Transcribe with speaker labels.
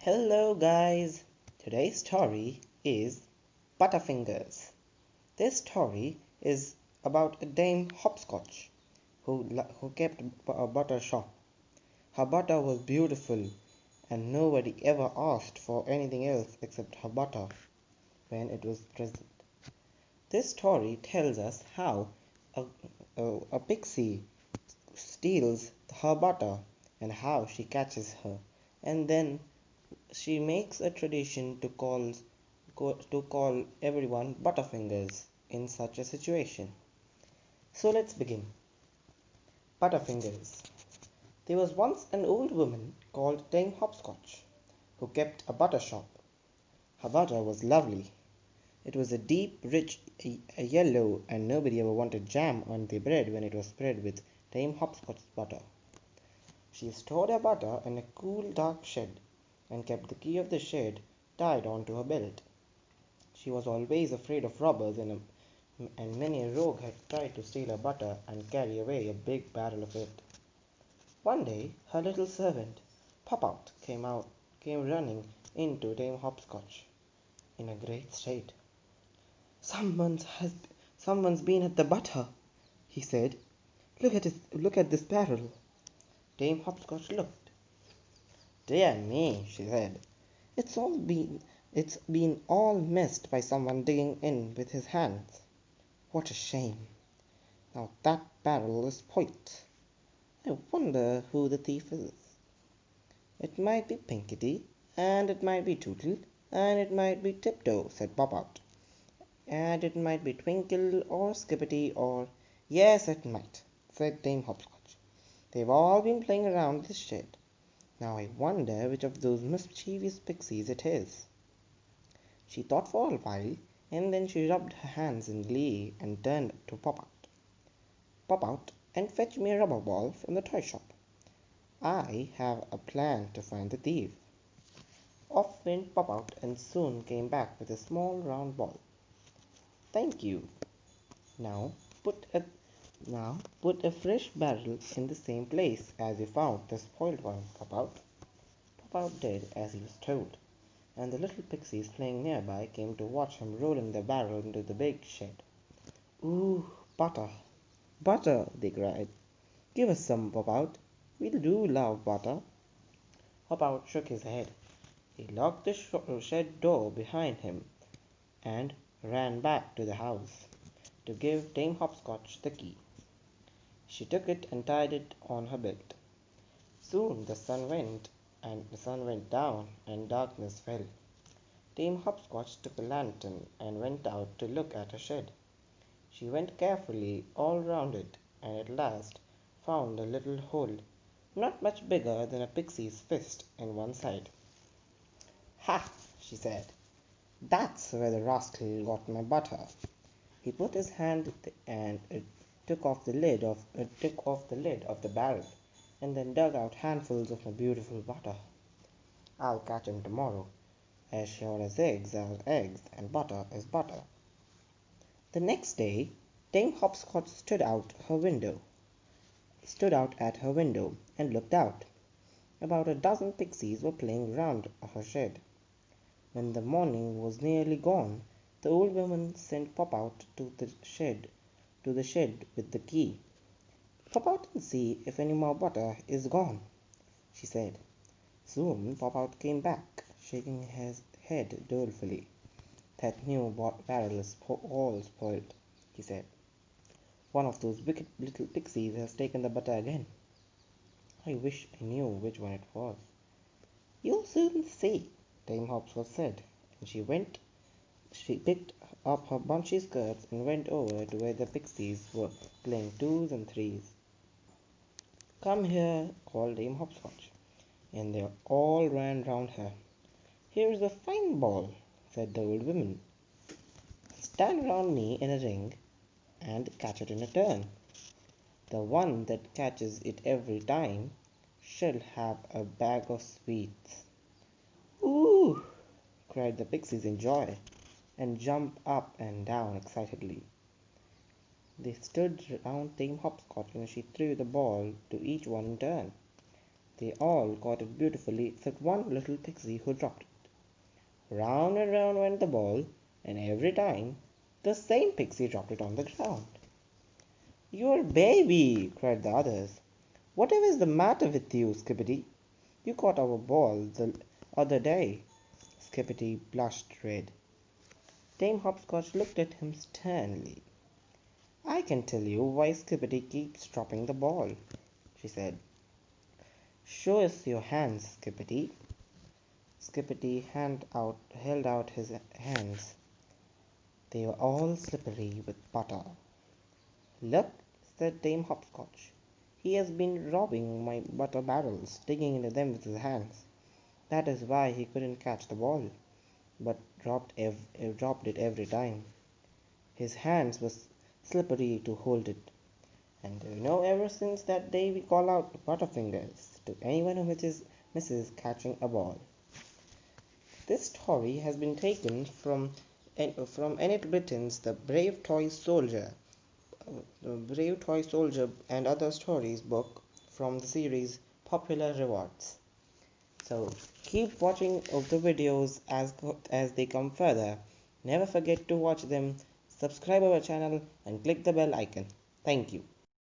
Speaker 1: Hello guys! Today's story is Butterfingers. This story is about a Dame Hopscotch who kept a butter shop. Her butter was beautiful and nobody ever asked for anything else except her butter when it was present. This story tells us how a pixie steals her butter and how she catches her, and then she makes a tradition to call everyone Butterfingers in such a situation. So let's begin. Butterfingers. There was once an old woman called Dame Hopscotch who kept a butter shop. Her butter was lovely. It was a deep, rich yellow, and nobody ever wanted jam on the bread when it was spread with Dame Hopscotch's butter. She stored her butter in a cool, dark shed and kept the key of the shed tied onto her belt. She was always afraid of robbers, and many a rogue had tried to steal her butter and carry away a big barrel of it. One day her little servant, Pop-Out, came running into Dame Hopscotch in a great state. Someone's been at the butter, he said. Look at this barrel. Dame Hopscotch looked. Dear me, she said. It's been all missed by someone digging in with his hands. What a shame. Now that barrel is spoilt. I wonder who the thief is. It might be Pinkety, and it might be Tootle, and it might be Tiptoe, said Pop-Out. And it might be Twinkle or Skippity or... Yes, it might, said Dame Hopscotch. They've all been playing around this shed. Now I wonder which of those mischievous pixies it is. She thought for a while, and then she rubbed her hands in glee and turned to Pop-Out. Pop-Out, and fetch me a rubber ball from the toy shop. I have a plan to find the thief. Off went Pop-Out and soon came back with a small round ball. Thank you. Now put a fresh barrel in the same place as you found the spoiled one, Pop-Out. Pop-Out did as he was told, and the little pixies playing nearby came to watch him rolling the barrel into the big shed. Ooh, butter! Butter! They cried. Give us some, Pop-Out. We do love butter. Pop-Out shook his head. He locked the shed door behind him and ran back to the house to give Dame Hopscotch the key. She took it and tied it on her belt. Soon the sun went down and darkness fell. Dame Hopscotch took a lantern and went out to look at her shed. She went carefully all round it and at last found a little hole, not much bigger than a pixie's fist in one side. Ha! she said. That's where the rascal got my butter. He put his hand and took off the lid of the barrel, and then dug out handfuls of my beautiful butter. I'll catch him tomorrow. As sure as eggs are eggs, and butter is butter. The next day, Dame Hopscotch stood out at her window and looked out. About a dozen pixies were playing round her shed. When the morning was nearly gone, the old woman sent Pop-Out to the shed with the key. Pop out and see if any more butter is gone, she said. Soon Pop-Out came back, shaking his head dolefully. That new barrel is all spoiled, he said. One of those wicked little pixies has taken the butter again. I wish I knew which one it was. You'll soon see, Dame Hopscotch said, and she picked up her bunchy skirts and went over to where the pixies were playing twos and threes. Come here, called Dame Hopscotch, and they all ran round her. Here's a fine ball, said the old woman. Stand round me in a ring and catch it in a turn. The one that catches it every time shall have a bag of sweets. Ooh! cried the pixies in joy, and jumped up and down excitedly. They stood round Dame Hopscotch and she threw the ball to each one in turn. They all caught it beautifully except one little pixie who dropped it. Round and round went the ball, and every time the same pixie dropped it on the ground. "Your baby!" cried the others. "Whatever is the matter with you, Skippity? You caught our ball the other day." Skippity blushed red. Dame Hopscotch looked at him sternly. "I can tell you why Skippity keeps dropping the ball," she said. "Show us your hands, Skippity." Skippity held out his hands. They were all slippery with butter. "Look," said Dame Hopscotch. "He has been robbing my butter barrels, digging into them with his hands. That is why he couldn't catch the ball, but dropped it every time. His hands were slippery to hold it. And ever since that day we call out Butterfingers to anyone who misses catching a ball." This story has been taken from Enid Blyton's The Brave Toy Soldier, and Other Stories book from the series Popular Rewards. So keep watching of the videos as they come further. Never forget to watch them. Subscribe our channel and click the bell icon. Thank you.